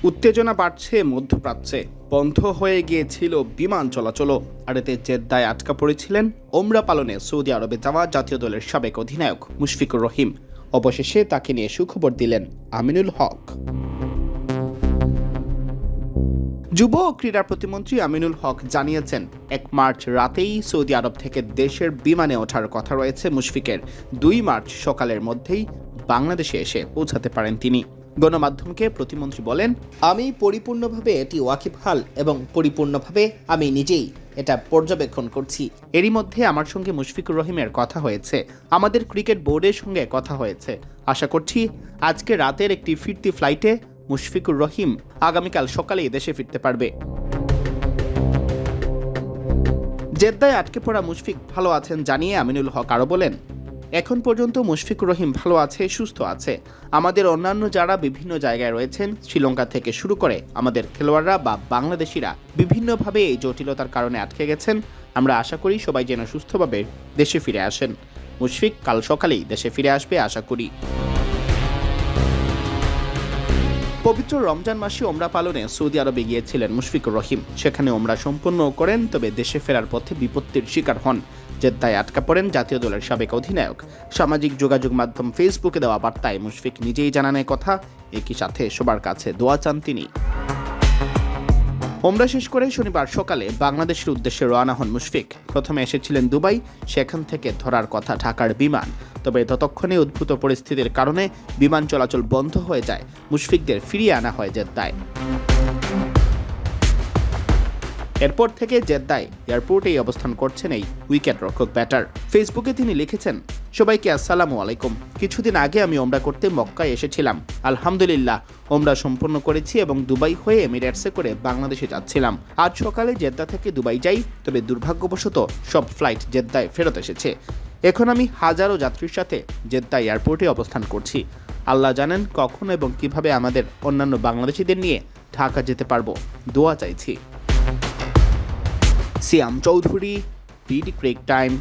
উত্তেজনা বাড়ছে মধ্যপ্রাচ্যে। বন্ধ হয়ে গিয়েছিল বিমান চলাচলও। আর এতে জেদ্দায় আটকা পড়েছিলেন ওমরা পালনে সৌদি আরবে যাওয়া জাতীয় দলের সাবেক অধিনায়ক মুশফিকুর রহিম। অবশেষে তাকে নিয়ে সুখবর দিলেন আমিনুল হক। যুব ও ক্রীড়া প্রতিমন্ত্রী আমিনুল হক জানিয়েছেন, 1 মার্চ রাতেই সৌদি আরব থেকে দেশের বিমানে ওঠার কথা রয়েছে মুশফিকের। 2 মার্চ সকালের মধ্যেই বাংলাদেশে এসে পৌঁছাতে পারেন তিনি। গণমাধ্যমকে প্রতিমন্ত্রী বলেন, আমি পরিপূর্ণভাবে এটি ওয়াকিবহাল এবং পরিপূর্ণভাবে আমি নিজেই এটা পর্যবেক্ষণ করছি। এরই মধ্যে আমার সঙ্গে মুশফিকুর রহিমের কথা হয়েছে, আমাদের ক্রিকেট বোর্ডের সঙ্গে কথা হয়েছে। আশা করছি আজকে রাতের একটি ফিরতি ফ্লাইটে মুশফিকুর রহিম আগামীকাল সকালেই দেশে ফিরতে পারবে। জেদ্দায় আটকে পড়া মুশফিক ভালো আছেন জানিয়ে আমিনুল হক আরও বলেন, এখন পর্যন্ত মুশফিকুর রহিম ভালো আছে, সুস্থ আছে। আমাদের অন্যান্য যারা বিভিন্ন জায়গায় রয়েছেন, শ্রীলঙ্কা থেকে শুরু করে আমাদের খেলোয়াড়রা বা বাংলাদেশিরা বিভিন্নভাবে এই জটিলতার কারণে আটকে গেছেন। আমরা আশা করি সবাই যেন সুস্থভাবে দেশে ফিরে আসেন। মুশফিক কাল সকালেই দেশে ফিরে আসবে আশা করি। পবিত্র রমজান মাসে ওমরা পালনে সৌদি আরবে গিয়েছিলেন মুশফিকুর রহিম। সেখানে ওমরা সম্পন্ন করেন, তবে দেশে ফেরার পথে বিপত্তির শিকার হন। জেদ্দায় আটকা পড়েন জাতীয় দলের সাবেক অধিনায়ক। সামাজিক যোগাযোগ মাধ্যম ফেসবুকে দেওয়া বার্তায় মুশফিক নিজেই জানান কথা। একই সাথে সবার কাছে দোয়া চান তিনি। ওমরা শেষ করে শনিবার সকালে বাংলাদেশের উদ্দেশ্যে রওনা হন মুশফিক। প্রথমে এসেছিলেন দুবাই, সেখান থেকে ধরার কথা ঢাকার বিমান। তবে ততক্ষণে উদ্ভূত পরিস্থিতির কারণে বিমান চলাচল বন্ধ হয়ে যায়। মুশফিকদের ফিরিয়ে আনা হয় জেদ্দায়। এরপর থেকে জেদ্দায় এয়ারপোর্টেই অবস্থান করছেন এই উইকেট রক্ষক ব্যাটার। ফেসবুকে তিনি লিখেছেন, সবাইকে আসসালামু আলাইকুম। কিছুদিন আগে আমি ওমরা করতে মক্কায় এসেছিলাম। আলহামদুলিল্লাহ ওমরা সম্পন্ন করেছি এবং দুবাই হয়ে এমিরেটসে করে বাংলাদেশে যাচ্ছিলাম। আজ সকালে জেদ্দা থেকে দুবাই যাই, তবে দুর্ভাগ্যবশত সব ফ্লাইট জেদ্দায় ফেরত এসেছে। এখন আমি হাজারো যাত্রীর সাথে জেদ্দা এয়ারপোর্টে অবস্থান করছি। আল্লাহ জানেন কখন এবং কিভাবে আমাদের অন্যান্য বাংলাদেশিদের নিয়ে ঢাকা যেতে পারবো। দোয়া চাইছি। সিয়াম চৌধুরী, বিডি ক্রিক টাইম।